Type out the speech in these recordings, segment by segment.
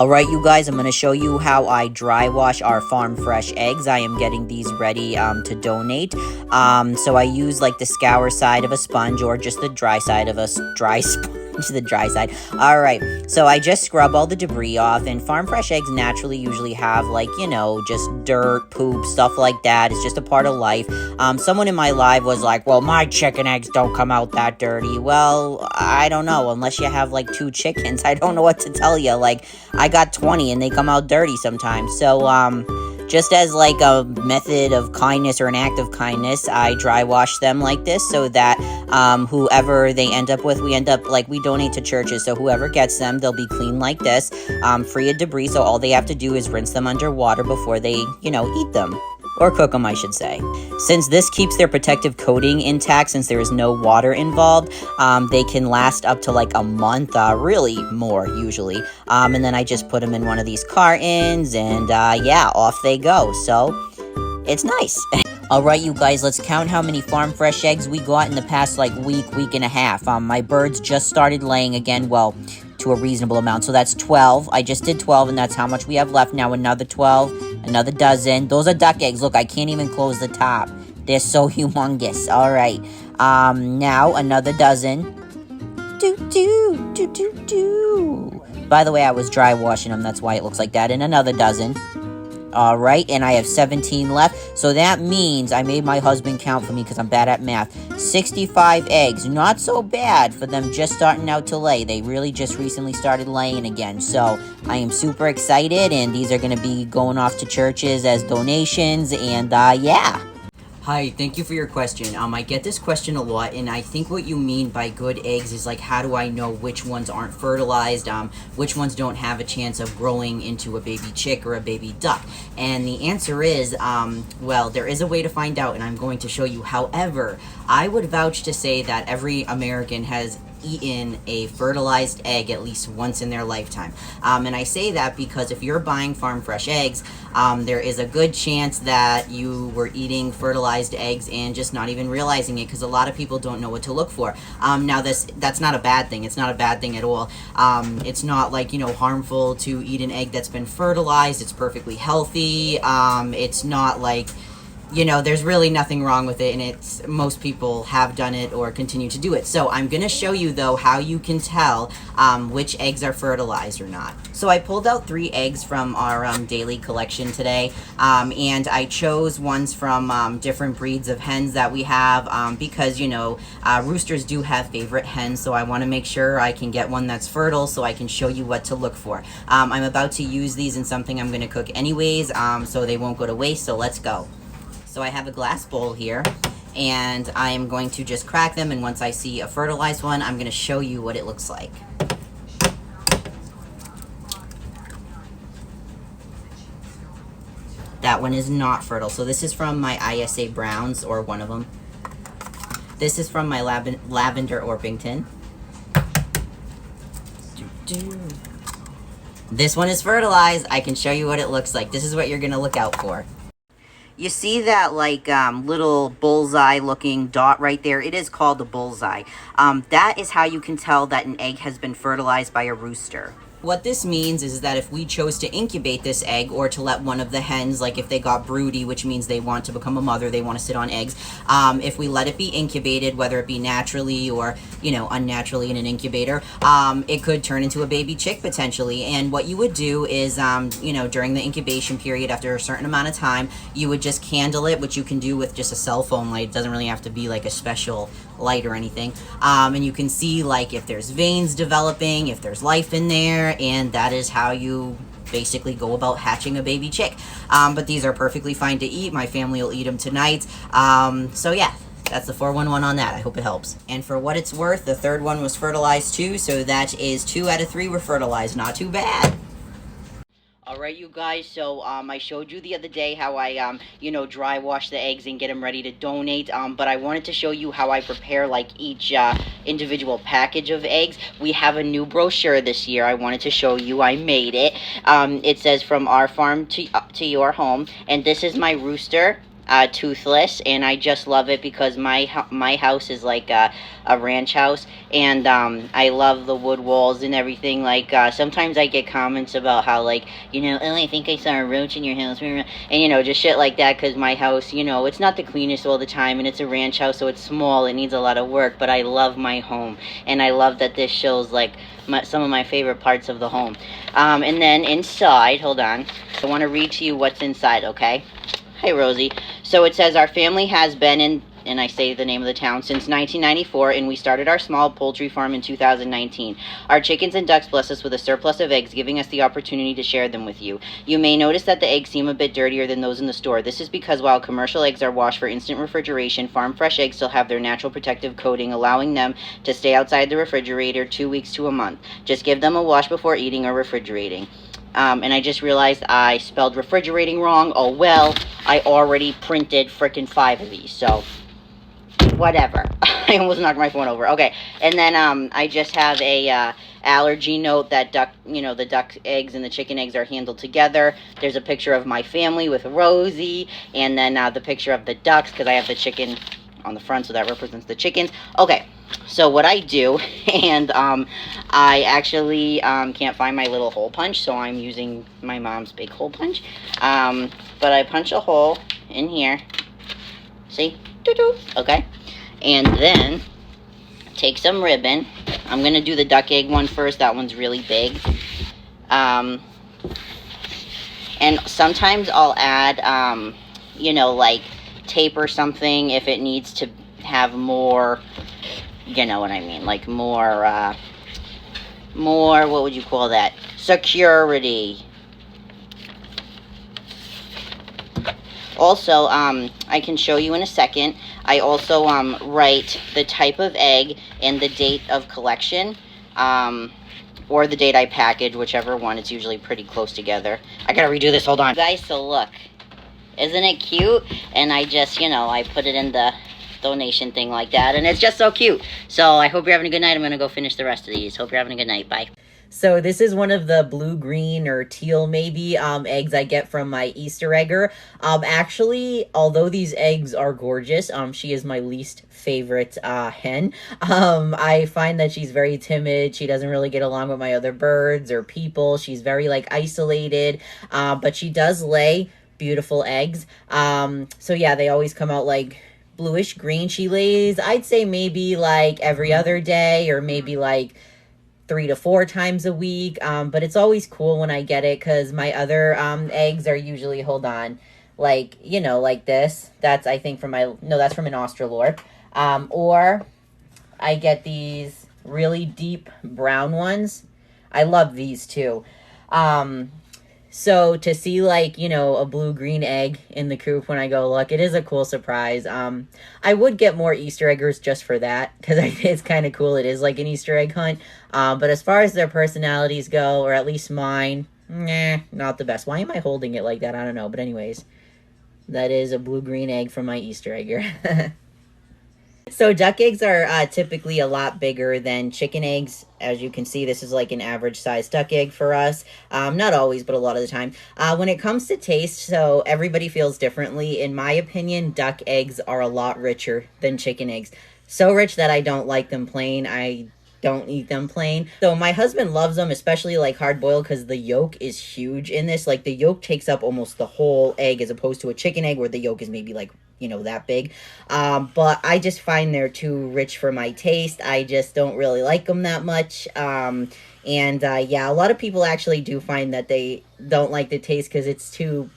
Alright, you guys, I'm going to show you how I dry wash our farm fresh eggs. I am getting these ready to donate. So I use like the scour side of a sponge or just the dry side of a dry sponge. The dry side. Alright, so I just scrub all the debris off, and farm fresh eggs naturally usually have like, you know, just dirt, poop, stuff like that. It's just a part of life. Someone in my live was like, well, my chicken eggs don't come out that dirty. Well, I don't know. Unless you have like 2 chickens, I don't know what to tell you. Like, I got 20 and they come out dirty sometimes. So, just as like a method of kindness or an act of kindness, I dry wash them like this so that whoever they end up with, we donate to churches. So whoever gets them, they'll be clean like this, free of debris. So all they have to do is rinse them under water before they, you know, eat them. Or cook them, I should say. Since this keeps their protective coating intact, since there is no water involved, they can last up to like a month, really more usually. And then I just put them in one of these cartons, and yeah, off they go. So it's nice. Alright, you guys, let's count how many farm fresh eggs we got in the past like week and a half. My birds just started laying again, well, to a reasonable amount. So that's 12. I just did 12, and that's how much we have left. Now another 12. Another dozen. Those are duck eggs. Look, I can't even close the top. They're so humongous. All right. Now another dozen. By the way, I was dry washing them. That's why it looks like that. And another dozen. All right, and I have 17 left. So that means I made my husband count for me because I'm bad at math. 65 eggs. Not so bad for them just starting out to lay. They really just recently started laying again. So I am super excited, and these are going to be going off to churches as donations. And yeah. Hi, thank you for your question. I get this question a lot, and I think what you mean by good eggs is like, how do I know which ones aren't fertilized, which ones don't have a chance of growing into a baby chick or a baby duck? And the answer is, well, there is a way to find out, and I'm going to show you. However, I would vouch to say that every American has eaten a fertilized egg at least once in their lifetime. And I say that because if you're buying farm fresh eggs, there is a good chance that you were eating fertilized eggs and just not even realizing it, because a lot of people don't know what to look for. Now that's not a bad thing. It's not a bad thing at all. It's not like, you know, harmful to eat an egg that's been fertilized. It's perfectly healthy. It's not like, you know, there's really nothing wrong with it, and it's most people have done it or continue to do it. So I'm going to show you, though, how you can tell which eggs are fertilized or not. So I pulled out 3 eggs from our daily collection today, and I chose ones from different breeds of hens that we have because, you know, roosters do have favorite hens, so I want to make sure I can get one that's fertile so I can show you what to look for. I'm about to use these in something I'm going to cook anyways, so they won't go to waste, so let's go. So I have a glass bowl here, and I am going to just crack them, and once I see a fertilized one, I'm going to show you what it looks like. That one is not fertile. So this is from my ISA Browns, or one of them. This is from my Lavender Orpington. This one is fertilized. I can show you what it looks like. This is what you're going to look out for. You see that like little bullseye looking dot right there? It is called a bullseye. That is how you can tell that an egg has been fertilized by a rooster. What this means is that if we chose to incubate this egg, or to let one of the hens, like if they got broody, which means they want to become a mother, they want to sit on eggs, if we let it be incubated, whether it be naturally or, you know, unnaturally in an incubator, it could turn into a baby chick potentially. And what you would do is, you know, during the incubation period, after a certain amount of time, you would just candle it, which you can do with just a cell phone light. It doesn't really have to be like a special light or anything. And you can see like if there's veins developing, if there's life in there, and that is how you basically go about hatching a baby chick. But these are perfectly fine to eat. My family will eat them tonight. So yeah, that's the 411 on that. I hope it helps. And for what it's worth, the third one was fertilized too, so that is 2 out of 3 were fertilized. Not too bad. Alright, you guys, so I showed you the other day how I, you know, dry wash the eggs and get them ready to donate, but I wanted to show you how I prepare, like, each individual package of eggs. We have a new brochure this year I wanted to show you. I made it. It says, from our farm to your home, and this is my rooster. toothless, and I just love it because my house is like a ranch house, and I love the wood walls and everything. Like sometimes I get comments about how, like, oh, I think I saw a roach in your house, and just shit like that, because my house, it's not the cleanest all the time, and it's a ranch house, so it's small, it needs a lot of work, but I love my home, and I love that this shows like some of my favorite parts of the home. And then inside, hold on, I want to read to you what's inside, okay? Hi, Rosie. So it says, our family has been in, and I say the name of the town, since 1994, and we started our small poultry farm in 2019. Our chickens and ducks bless us with a surplus of eggs, giving us the opportunity to share them with you. You may notice that the eggs seem a bit dirtier than those in the store. This is because while commercial eggs are washed for instant refrigeration, farm fresh eggs still have their natural protective coating, allowing them to stay outside the refrigerator 2 weeks to a month. Just give them a wash before eating or refrigerating. And I just realized I spelled refrigerating wrong. Oh well, I already printed frickin' 5 of these, so whatever. I almost knocked my phone over. Okay, and then I just have a allergy note that the duck eggs and the chicken eggs are handled together. There's a picture of my family with Rosie, and then the picture of the ducks, because I have the chicken on the front, so that represents the chickens. Okay, so what I do, and I actually can't find my little hole punch, so I'm using my mom's big hole punch. But I punch a hole in here. See? Doo-doo. Okay. And then take some ribbon. I'm going to do the duck egg one first. That one's really big. And sometimes I'll add, like tape or something if it needs to have more, you know what I mean, like more, what would you call that? Security. Also, I can show you in a second. I also write the type of egg and the date of collection, or the date I package, whichever one. It's usually pretty close together. I gotta redo this, hold on. Guys, so look. Isn't it cute? And I just, I put it in the donation thing like that, and it's just so cute. So I hope you're having a good night. I'm gonna go finish the rest of these. Hope you're having a good night. Bye. So this is one of the blue, green, or teal maybe eggs I get from my Easter egger. Actually, although these eggs are gorgeous, she is my least favorite hen. I find that she's very timid. She doesn't really get along with my other birds or people. She's very isolated, but she does lay beautiful eggs. So yeah, they always come out bluish green. She lays, I'd say maybe every other day, or maybe 3 to 4 times a week, but it's always cool when I get it, because my other eggs are usually, hold on, like this. That's, I think, that's from an Australorp. Or I get these really deep brown ones. I love these too. So to see a blue-green egg in the coop when I go look, it is a cool surprise. I would get more Easter eggers just for that, because it's kind of cool. It is like an Easter egg hunt. But as far as their personalities go, or at least mine, not the best. Why am I holding it like that? I don't know. But anyways, that is a blue-green egg from my Easter egger. So duck eggs are typically a lot bigger than chicken eggs. As you can see, this is like an average size duck egg for us. Not always, but a lot of the time. When it comes to taste, so everybody feels differently. In my opinion, duck eggs are a lot richer than chicken eggs. So rich that I don't like them plain. I don't eat them plain. So my husband loves them, especially hard boiled, because the yolk is huge in this. The yolk takes up almost the whole egg, as opposed to a chicken egg where the yolk is maybe that big. But I just find they're too rich for my taste. I just don't really like them that much. Yeah, a lot of people actually do find that they don't like the taste because it's too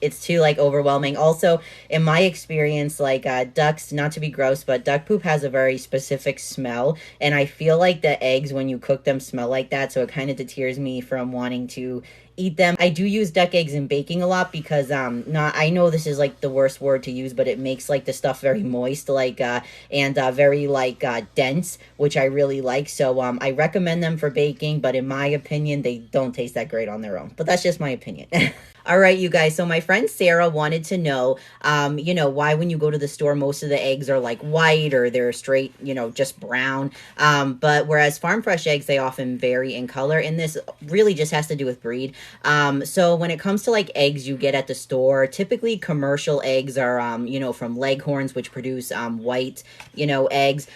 overwhelming. Also, in my experience, ducks, not to be gross, but duck poop has a very specific smell, and I feel like the eggs, when you cook them, smell like that, so it kind of deters me from wanting to eat them. I do use duck eggs in baking a lot because I know this is the worst word to use, but it makes the stuff very moist, and very dense, which I really like. So I recommend them for baking, but in my opinion, they don't taste that great on their own. But that's just my opinion. All right, you guys. So my friend Sarah wanted to know, why when you go to the store, most of the eggs are white, or they're straight, just brown. But whereas farm fresh eggs, they often vary in color. And this really just has to do with breed. So when it comes to like eggs you get at the store, typically commercial eggs are, from Leghorns, which produce white, eggs,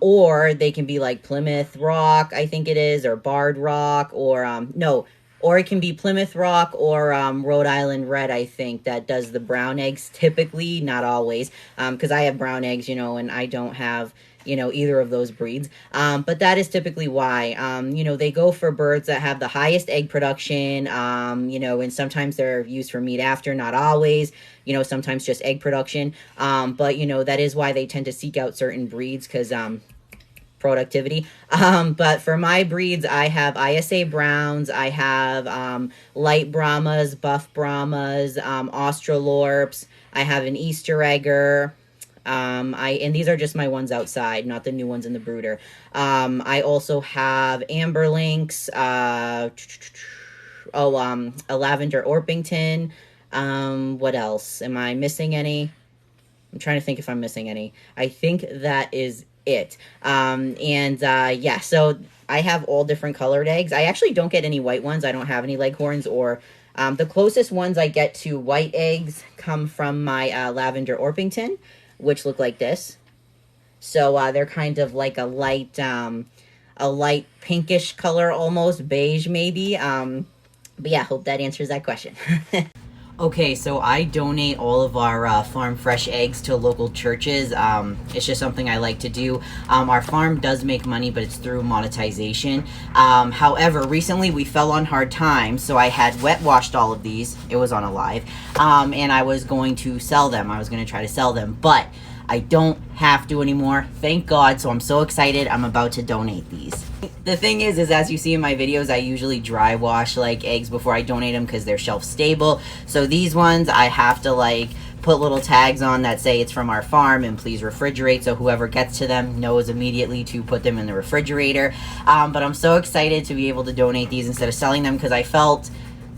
or they can be like Plymouth Rock, I think it is, or Barred Rock, or no. Or it can be Plymouth Rock or Rhode Island Red, I think, that does the brown eggs typically, not always, because I have brown eggs, and I don't have, either of those breeds. But that is typically why, they go for birds that have the highest egg production, and sometimes they're used for meat after, not always, sometimes just egg production. But, that is why they tend to seek out certain breeds because, productivity. But for my breeds, I have ISA Browns, I have light Brahmas, buff Brahmas, Australorps, I have an Easter Egger. And these are just my ones outside, not the new ones in the brooder. I also have Amber Lynx, a Lavender Orpington. What else? Am I missing any? I'm trying to think if I'm missing any. I think that is it. Yeah, so I have all different colored eggs. I actually don't get any white ones. I don't have any Leghorns, or the closest ones I get to white eggs come from my Lavender Orpington, which look like this. So they're kind of like a light pinkish color, almost beige maybe. But yeah, hope that answers that question. Okay, so I donate all of our farm fresh eggs to local churches. It's just something I like to do. Our farm does make money, but it's through monetization. However, recently we fell on hard times, so I had wet washed all of these. It was on Alive. And I was going to sell them. I was going to try to sell them, but I don't have to anymore, thank God, so I'm so excited. I'm about to donate these. The thing is as you see in my videos, I usually dry wash like eggs before I donate them because they're shelf stable. So these ones I have to like put little tags on that say it's from our farm and please refrigerate, so whoever gets to them knows immediately to put them in the refrigerator. But I'm so excited to be able to donate these instead of selling them because I felt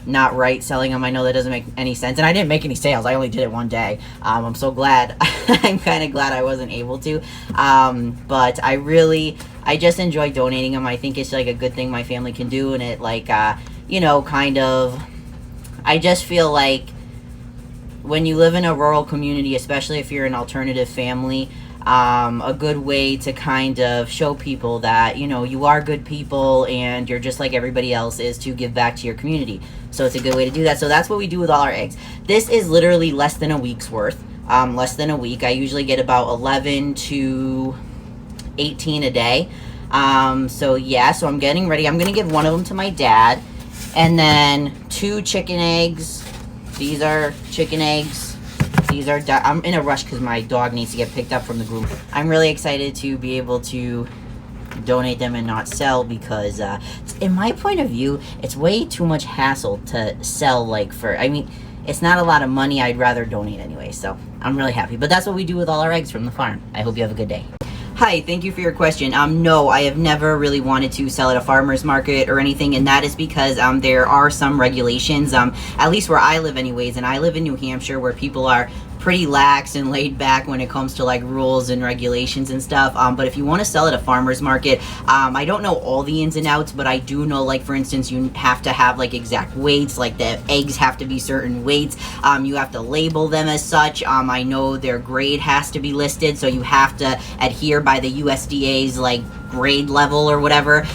not right selling them. I know that doesn't make any sense, and I didn't make any sales. I only did it one day. I'm so glad. I'm kind of glad I wasn't able to, but I just enjoy donating them. I think it's like a good thing my family can do, and it like kind of, I just feel like when you live in a rural community, especially if you're an alternative family, a good way to kind of show people that you are good people and you're just like everybody else is to give back to your community. So it's a good way to do that. So that's what we do with all our eggs. This is literally less than a week's worth. Less than a week. I usually get about 11 to 18 a day. So yeah, so I'm getting ready. I'm gonna give one of them to my dad, and then 2 chicken eggs. These are chicken eggs. These are, I'm in a rush because my dog needs to get picked up from the groom. I'm really excited to be able to donate them and not sell because, in my point of view, it's way too much hassle to sell, like, it's not a lot of money. I'd rather donate anyway, so I'm really happy. But that's what we do with all our eggs from the farm. I hope you have a good day. Hi, thank you for your question. No, I have never really wanted to sell at a farmer's market or anything, and that is because there are some regulations, at least where I live anyways, and I live in New Hampshire where people are pretty lax and laid back when it comes to like rules and regulations and stuff. But if you want to sell at a farmer's market, I don't know all the ins and outs, but I do know, like, for instance, you have to have like exact weights, like the eggs have to be certain weights. You have to label them as such. I know their grade has to be listed, so you have to adhere by the USDA's like grade level or whatever.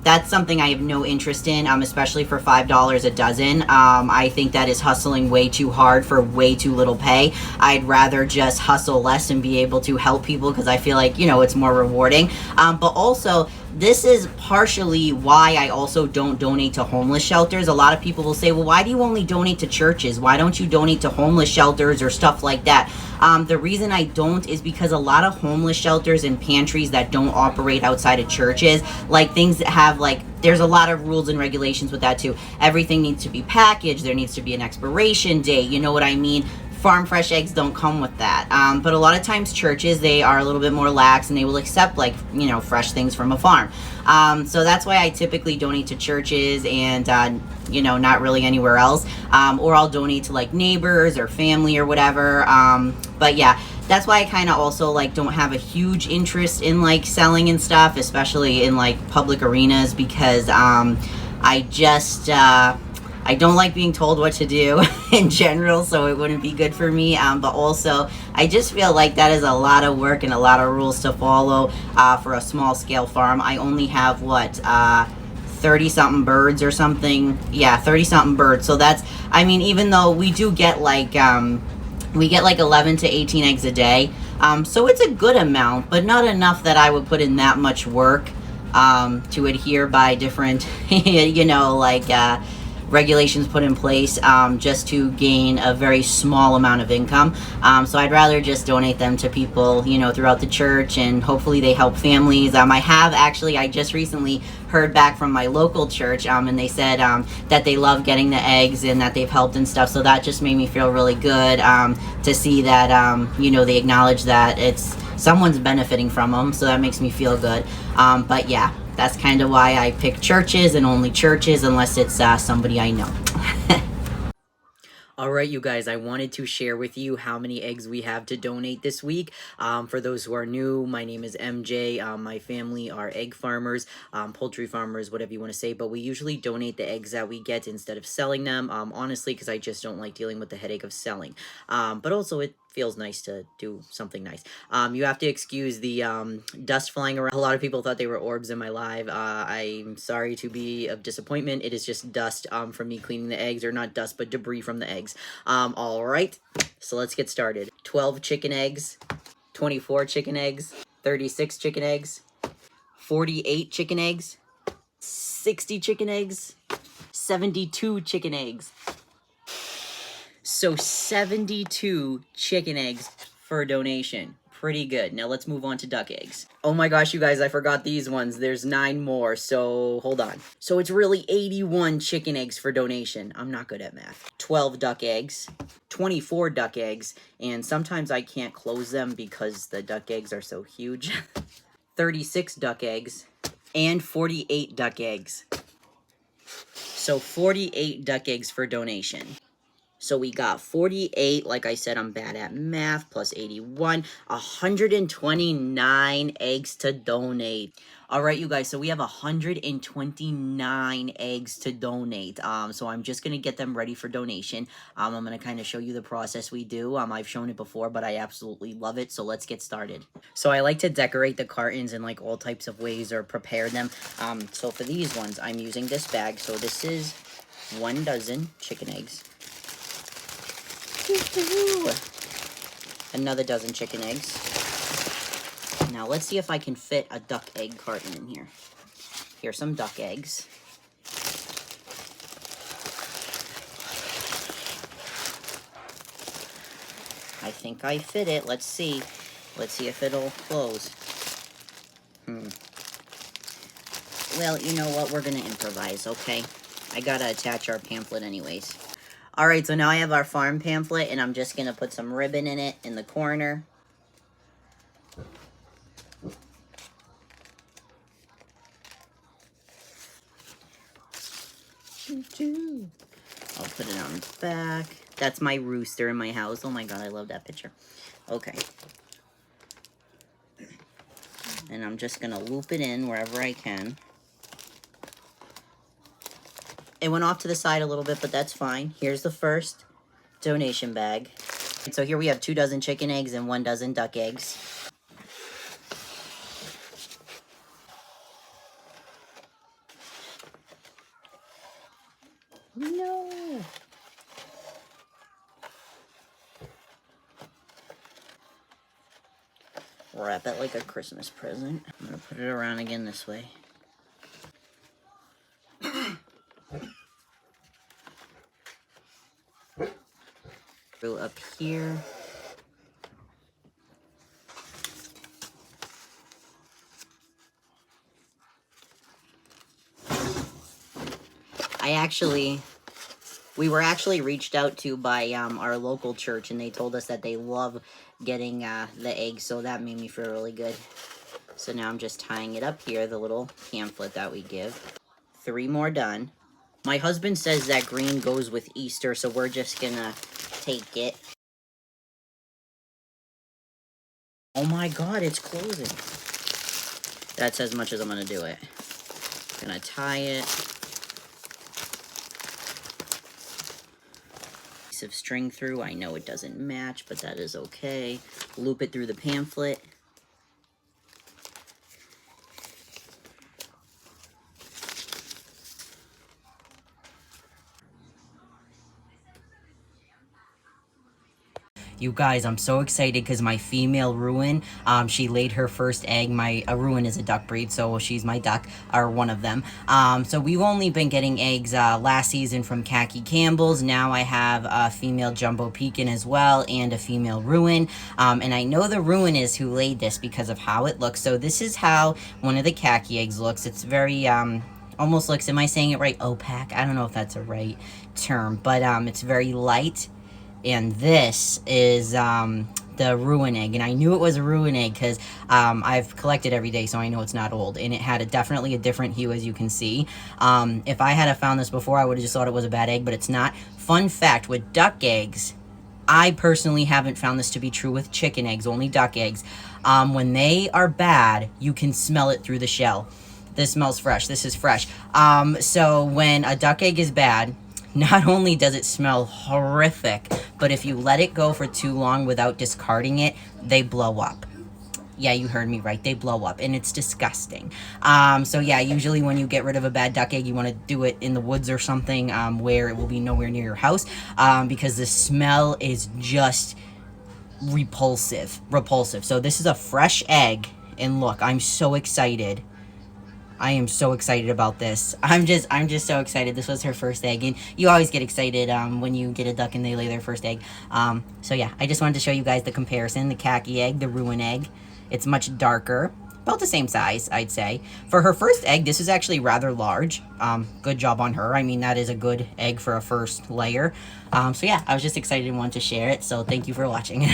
That's something I have no interest in, especially for $5 a dozen. I think that is hustling way too hard for way too little pay. I'd rather just hustle less and be able to help people because I feel like, it's more rewarding. But also, this is partially why I also don't donate to homeless shelters. A lot of people will say, well, why do you only donate to churches? Why don't you donate to homeless shelters or stuff like that? The reason I don't is because a lot of homeless shelters and pantries that don't operate outside of churches, like things that have there's a lot of rules and regulations with that too. Everything needs to be packaged. There needs to be an expiration date. You know what I mean? Farm fresh eggs don't come with that. But a lot of times churches, they are a little bit more lax and they will accept fresh things from a farm. So that's why I typically donate to churches and, not really anywhere else. Or I'll donate to like neighbors or family or whatever. But yeah, that's why I kind of also don't have a huge interest in selling and stuff, especially in public arenas, because I just, I don't like being told what to do in general, so it wouldn't be good for me. But also, I just feel like that is a lot of work and a lot of rules to follow for a small scale farm. I only have what 30 something birds or something. Yeah, 30 something birds. So that's, I mean, even though we do get like we get like 11 to 18 eggs a day. So it's a good amount, but not enough that I would put in that much work to adhere by different, you know, like regulations put in place just to gain a very small amount of income. So I'd rather just donate them to people, you know, throughout the church, and hopefully they help families. I just recently heard back from my local church, and they said that they love getting the eggs and that they've helped and stuff. So that just made me feel really good to see that, you know, they acknowledge that someone's benefiting from them. So that makes me feel good. But yeah, that's kind of why I pick churches and only churches, unless it's somebody I know. Alright, you guys, I wanted to share with you how many eggs we have to donate this week. For those who are new, my name is MJ. My family are egg farmers, poultry farmers, whatever you want to say, but we usually donate the eggs that we get instead of selling them, honestly, because I just don't like dealing with the headache of selling. But also, it feels nice to do something nice. You have to excuse the dust flying around. A lot of people thought they were orbs in my live. I'm sorry to be of disappointment. It is just dust from me cleaning the eggs, or not dust, but debris from the eggs. All right, so let's get started. 12 chicken eggs, 24 chicken eggs, 36 chicken eggs, 48 chicken eggs, 60 chicken eggs, 72 chicken eggs. So 72 chicken eggs for a donation. Pretty good. Now let's move on to duck eggs. Oh my gosh, you guys, I forgot these ones. There's 9 more, so hold on. So it's really 81 chicken eggs for donation. I'm not good at math. 12 duck eggs, 24 duck eggs, and sometimes I can't close them because the duck eggs are so huge. 36 duck eggs, and 48 duck eggs. So 48 duck eggs for donation. So we got 48, like I said, I'm bad at math, plus 81, 129 eggs to donate. All right, you guys, so we have 129 eggs to donate. So I'm just going to get them ready for donation. I'm going to kind of show you the process we do. I've shown it before, but I absolutely love it, so let's get started. So I like to decorate the cartons in like all types of ways, or prepare them. So for these ones, I'm using this bag. So this is 1 dozen chicken eggs. Another dozen chicken eggs. Now let's see if I can fit a duck egg carton in here. Here's some duck eggs. I think I fit it. Let's see. Let's see if it'll close. Well, you know what? We're gonna improvise, okay? I gotta attach our pamphlet anyways. Alright, so now I have our farm pamphlet, and I'm just going to put some ribbon in it in the corner. I'll put it on the back. That's my rooster in my house. Oh my god, I love that picture. Okay. And I'm just going to loop it in wherever I can. It went off to the side a little bit, but that's fine. Here's the first donation bag. So here we have 2 dozen chicken eggs and 1 dozen duck eggs. No! Wrap it like a Christmas present. I'm gonna put it around again this way. Go up here. We were actually reached out to by our local church, and they told us that they love getting the eggs, so that made me feel really good. So now I'm just tying it up here, the little pamphlet that we give. 3 more done. My husband says that green goes with Easter, so we're just gonna take it. Oh my god, it's closing. That's as much as I'm gonna do it. Gonna tie it. piece of string through. I know it doesn't match, but that is okay. Loop it through the pamphlet. You guys, I'm so excited because my female Ruin, she laid her first egg. My Ruin is a duck breed, so she's my duck, or one of them. So we've only been getting eggs last season from Khaki Campbell's. Now I have a female Jumbo Pekin as well, and a female Ruin. And I know the Ruin is who laid this because of how it looks. So this is how one of the Khaki eggs looks. It's very, almost looks, am I saying it right? Opaque? I don't know if that's a right term, but it's very light. And this is the Ruin egg, and I knew it was a Ruin egg because I've collected every day, so I know it's not old, and it had definitely a different hue, as you can see. If I had found this before, I would have just thought it was a bad egg, but it's not. Fun fact, with duck eggs, I personally haven't found this to be true with chicken eggs, only duck eggs. When they are bad, you can smell it through the shell. This smells fresh. This is fresh. So when a duck egg is bad, not only does it smell horrific, but if you let it go for too long without discarding it, they blow up. Yeah, you heard me right. They blow up, and it's disgusting. So yeah, usually when you get rid of a bad duck egg, you want to do it in the woods or something where it will be nowhere near your house because the smell is just repulsive. So this is a fresh egg, and look, I'm so excited. I am so excited about this. I'm just so excited. This was her first egg, and you always get excited when you get a duck and they lay their first egg. So yeah, I just wanted to show you guys the comparison. The Khaki egg, the Ruin egg. It's much darker, about the same size, I'd say. For her first egg, this is actually rather large. Good job on her. I mean, that is a good egg for a first layer. So yeah, I was just excited and wanted to share it. So thank you for watching.